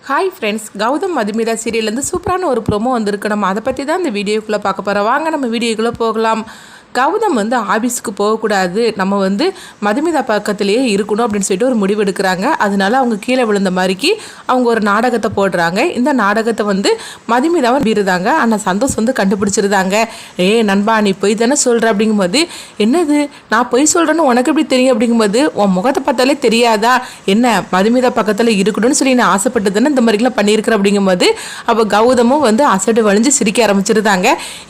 Hi friends, Gautham Madhumitha சீரியல்லேருந்து சூப்பரான ஒரு promo வந்திருக்கு. நம்ம அதை பற்றி தான் இந்த வீடியோக்குள்ளே பார்க்க போகிறோம். வாங்க நம்ம வீடியோக்குள்ளே போகலாம். கௌதம் ஆஃபீஸுக்கு போகக்கூடாது, நம்ம மதுமிதா பக்கத்திலேயே இருக்கணும் அப்படின்னு சொல்லிட்டு ஒரு முடிவு எடுக்கிறாங்க. அதனால அவங்க கீழே விழுந்த மாதிரிக்கு அவங்க ஒரு நாடகத்தை போடுறாங்க. இந்த நாடகத்தை மதுமிதாவை மீறுதாங்க. ஆனால் சந்தோஷ் கண்டுபிடிச்சிருந்தாங்க. நண்பா, நீ பொய் தானே சொல்கிற அப்படிங்கும்போது, என்னது நான் பொய் சொல்கிறேன்னு உனக்கு எப்படி தெரியும் அப்படிங்கும்போது, உன் முகத்தை பார்த்தாலே தெரியாதா என்ன மதுமிதா பக்கத்தில் இருக்கணும்னு சொல்லி நான் ஆசைப்பட்டு தானே இந்த மாதிரிலாம் பண்ணியிருக்கிறேன் அப்படிங்கும்போது, அப்போ கௌதமும் அசடு வழிஞ்சு சிரிக்க ஆரம்பிச்சிருந்தாங்க.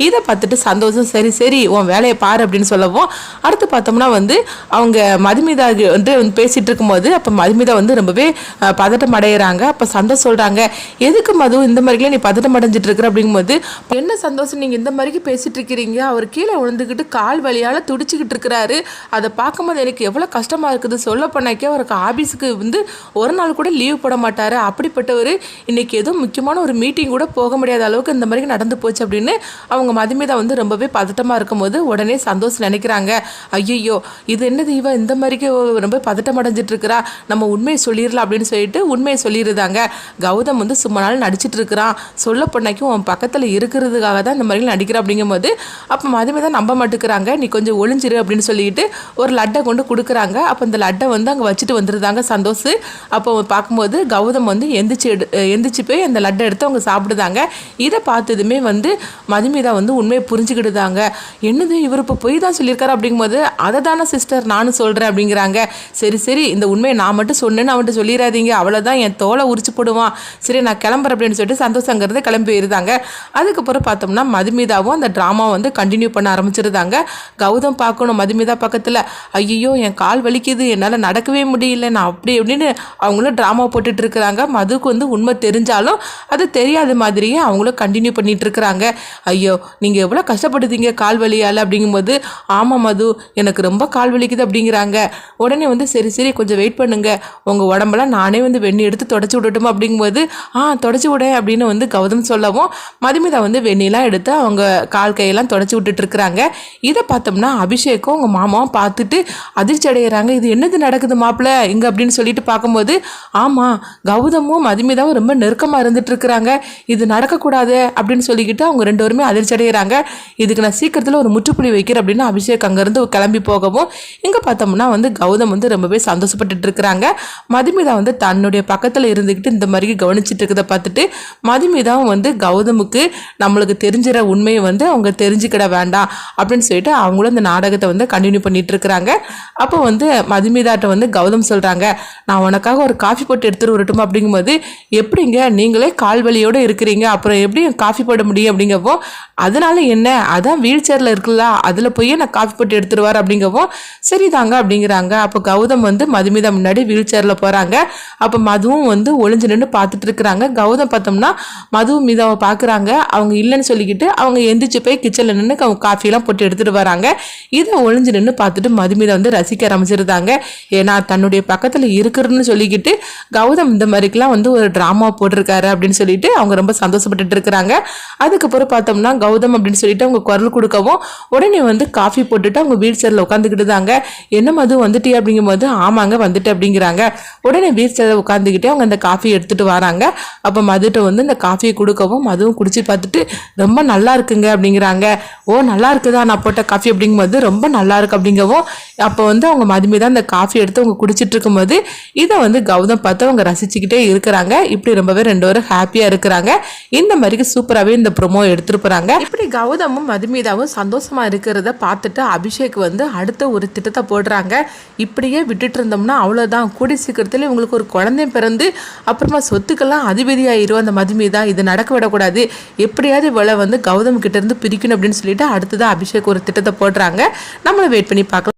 இதை பார்த்துட்டு சந்தோஷம் சரி சரி உன் வேலையை பாரு அப்படின்னு சொல்லவும், அடுத்து பார்த்தோம்னா அவங்க மதுமிதா பேசிட்டு இருக்கும்போது அப்போ மதுமிதா ரொம்பவே பதட்டம் அடைகிறாங்க. அப்போ சந்தோஷம் சொல்கிறாங்க, எதுக்கு மது இந்த மாதிரிலாம் நீ பதட்டம் அடைஞ்சிட்டு இருக்கிற அப்படிங்கும்போது, என்ன சந்தோஷம் நீங்கள் இந்த மாதிரிக்கு பேசிட்டு இருக்கிறீங்க, அவர் கீழே விழுந்துக்கிட்டு கால் வலியால் துடிச்சிக்கிட்டு இருக்கிறாரு, அதை பார்க்கும்போது எனக்கு எவ்வளோ கஷ்டமாக இருக்குது. சொல்ல போனாக்கே அவருக்கு ஆஃபீஸுக்கு ஒரு நாள் கூட லீவ் போட மாட்டார், அப்படிப்பட்டவர் இன்னைக்கு ஏதோ முக்கியமான ஒரு மீட்டிங் கூட போக முடியாத அளவுக்கு இந்த மாதிரி நடந்து போச்சு அப்படின்னு அவங்க மதுமிதா ரொம்பவே பதட்டமாக இருக்கும்போது உடனே சந்தோஷம் நினைக்கிறாங்க, ஐயோ இது என்னது இவ இந்த மாதிரிக்கு ரொம்ப பதட்டம் அடைஞ்சிட்டு இருக்கிறா, நம்ம உண்மையை சொல்லிடலாம் அப்படின்னு சொல்லிட்டு உண்மையை சொல்லிடுறாங்க. கௌதம் சும்மா நாள் நடிச்சிட்டு இருக்கிறான், சொல்ல பொண்ணைக்கும் உன் பக்கத்தில் இருக்கிறதுக்காக தான் இந்த மாதிரி நடிக்கிறா அப்படிங்கும்போது, அப்போ மதுமிதா நம்ப மாட்டேங்கிறாங்க. நீ கொஞ்சம் ஒளிஞ்சிரு அப்படின்னு சொல்லிட்டு ஒரு லட்டை கொண்டு கொடுக்குறாங்க. அப்போ இந்த லட்டை அங்கே வச்சுட்டு வந்துருந்தாங்க சந்தோஷ். அப்போ பார்க்கும்போது கௌதம் எந்திரிச்சு போய் அந்த லட்டை எடுத்து அவங்க சாப்பிடுதாங்க. இதை பார்த்ததுமே மதுமிதா உண்மையை புரிஞ்சுக்கிட்டுதாங்க. என்னது இவர் இப்போ பொய் தான் சொல்லியிருக்காரு அப்படிங்கும்போது, அதை தானே சிஸ்டர் நானும் சொல்கிறேன் அப்படிங்கிறாங்க. சரி சரி இந்த உண்மையை நான் மட்டும் சொன்னேன்னு அவன்கிட்ட சொல்லிடாதீங்க, அவ்வளோதான் என் தோலை உரிச்சு போடுவான், சரி நான் கிளம்புறேன் அப்படின்னு சொல்லிட்டு சந்தோஷங்கிறது கிளம்பி போயிருந்தாங்க. அதுக்கப்புறம் பார்த்தோம்னா மதுமிதாவும் அந்த ட்ராமா கண்டினியூ பண்ண ஆரம்பிச்சிருந்தாங்க. கௌதம் பார்க்கணும் மதுமிதா பக்கத்தில், ஐயோ என் கால் வலிக்குது, என்னால் நடக்கவே முடியல, நான் அப்படி அப்படின்னு அவங்களும் ட்ராமா போட்டுட்டு இருக்கிறாங்க. மதுக்கு உண்மை தெரிஞ்சாலும் அது தெரியாத மாதிரியே அவங்களும் கண்டினியூ பண்ணிட்டு இருக்கிறாங்க. ஐயோ நீங்கள் எவ்வளோ கஷ்டப்படுதீங்க கால் வலியால் அப்படிங்கும்போது, ஆமாம் மது எனக்கு ரொம்ப கால் வலிக்குது அப்படிங்கிறாங்க. உடனே சரி சரி கொஞ்சம் வெயிட் பண்ணுங்க, உங்கள் உடம்பெல்லாம் நானே வெண்ணி எடுத்து தொடச்சி விடட்டுமா அப்படிங்கும்போது, தொடச்சி விட அப்படின்னு கௌதம் சொல்லவும், மதுமிதா வெண்ணிலாம் எடுத்து அவங்க கால் கையெல்லாம் தொடச்சி விட்டுட்டு இருக்கிறாங்க. இதை பார்த்தோம்னா அபிஷேக்கும் உங்கள் மாமாவும் பார்த்துட்டு அதிர்ச்சி அடைகிறாங்க. இது என்னது நடக்குது மாப்பிள்ள இங்கே அப்படின்னு சொல்லிட்டு பார்க்கும்போது, ஆமாம் கௌதமும் மதுமிதாவும் ரொம்ப நெருக்கமாக இருந்துட்டு இருக்கிறாங்க, இது நடக்கக்கூடாது அப்படின்னு சொல்லிக்கிட்டு அவங்க ரெண்டு பேருமே அதிர்ச்சி அடைகிறாங்க. இதுக்கு நான் சீக்கிரத்தில் ஒரு முற்றுப்புள்ளி வைக்கிறேன் அப்படின்னு அபிஷேக் அங்கேருந்து கிளம்பி போகவும், இங்கே பார்த்தோம்னா கௌதம் ரொம்பவே சந்தோஷப்பட்டுட்டு இருக்கிறாங்க. மதுமிதா தன்னுடைய பக்கத்தில் இருந்துக்கிட்டு இந்த மாதிரி கவனிச்சுட்டு இருக்கிறத பார்த்துட்டு மதுமிதாவும் கௌதமுக்கு நம்மளுக்கு தெரிஞ்சிற உண்மையை அவங்க தெரிஞ்சுக்கிட வேண்டாம் அப்படின்னு சொல்லிட்டு அவங்களும் இந்த நாடகத்தை கண்டினியூ பண்ணிட்டு இருக்கிறாங்க. அப்போ மதுமிதாட்ட கௌதம் சொல்கிறாங்க, நான் உனக்காக ஒரு காஃபி போட்டு எடுத்துட்டு வரட்டுமா அப்படிங்கும்போது, எப்படிங்க நீங்களே கால் வலியோடு இருக்கிறீங்க, அப்புறம் எப்படி காஃபி போட முடியும் அப்படிங்கப்போ, அதனால என்ன, அதான் வீல் சேரில் இருக்குல்ல அதில் போய் நான் காஃபி போட்டு எடுத்துருவார் அப்படிங்கவும், சரிதாங்க அப்படிங்கிறாங்க. அப்போ கௌதம் மதுமிதா முன்னாடி வீல் சேரில் போகிறாங்க. அப்போ மதுவும் ஒளிஞ்சு நின்று பார்த்துட்டு இருக்கிறாங்க. கௌதம் பார்த்தோம்னா மதுவும் மீதாவை பார்க்குறாங்க. அவங்க இல்லைன்னு சொல்லிக்கிட்டு அவங்க எந்திரிச்சு போய் கிச்சனில் நின்று அவங்க காஃபியெல்லாம் போட்டு எடுத்துகிட்டு வராங்க. இதை ஒளிஞ்சு நின்று பார்த்துட்டு மதுமிதா ரசிக்க ஆரம்பிச்சிருந்தாங்க. ஏன்னா தன்னுடைய பக்கத்தில் இருக்கிறன்னு சொல்லிக்கிட்டு கௌதம் இந்த மாதிரிக்கெல்லாம் ஒரு ட்ராமா போட்டிருக்காரு அப்படின்னு சொல்லிட்டு அவங்க ரொம்ப சந்தோஷப்பட்டுட்டு இருக்கிறாங்க. அதுக்கப்புறம் பார்த்தோம்னா கௌதம் அப்படின்னு சொல்லிட்டு அவங்க குரல் கொடுக்கவும், உடனே காஃபி போட்டுட்டு அவங்க வீல் சேரில் உட்காந்துக்கிட்டு தாங்க. என்ன மது வந்துட்டே அப்படிங்கும்போது, ஆமாங்க வந்துட்டு அப்படிங்கிறாங்க. உடனே வீல் சேரில் உட்காந்துக்கிட்டே அவங்க அந்த காஃபி எடுத்துகிட்டு வராங்க. அப்போ மதுட்ட இந்த காஃபியை கொடுக்கவும் மதுவும் குடிச்சு பார்த்துட்டு, ரொம்ப நல்லா இருக்குங்க அப்படிங்கிறாங்க. ஓ நல்லா இருக்குதா நான் போட்ட காஃபி அப்படிங்கும்போது, ரொம்ப நல்லா இருக்கு அப்படிங்கவும், அப்போ அவங்க மதுமிதான் அந்த காஃபி எடுத்து அவங்க குடிச்சிட்டு இருக்கும்போது இதை கௌதம் பார்த்து அவங்க ரசிச்சுக்கிட்டே இருக்கிறாங்க. இப்படி ரொம்பவே ரெண்டு பேரும் ஹாப்பியாக இருக்கிறாங்க. இந்த மாதிரிக்கு சூப்பராகவே இந்த ப்ரோமோ எடுத்துட்டு போகிறாங்க. இப்படி கௌதமும் மதுமிதாவும் சந்தோஷமா இருக்கிறத பார்த்துட்டு அபிஷேக் அடுத்த ஒரு திட்டத்தை போடுறாங்க. இப்படியே விட்டுட்டு இருந்தோம்னா அவ்வளோதான், கூடி சீக்கிரத்தில் இவங்களுக்கு ஒரு குழந்தை பிறந்து அப்புறமா சொத்துக்கெல்லாம் அதிபதியாயிரும் அந்த மதுமிதா, இது நடக்க விடக்கூடாது, எப்படியாவது இவளை கௌதம் கிட்ட இருந்து பிரிக்கணும் அப்படின்னு சொல்லிட்டு அடுத்ததான் அபிஷேக் ஒரு திட்டத்தை போடுறாங்க. நம்மளை வெயிட் பண்ணி பார்க்கலாம்.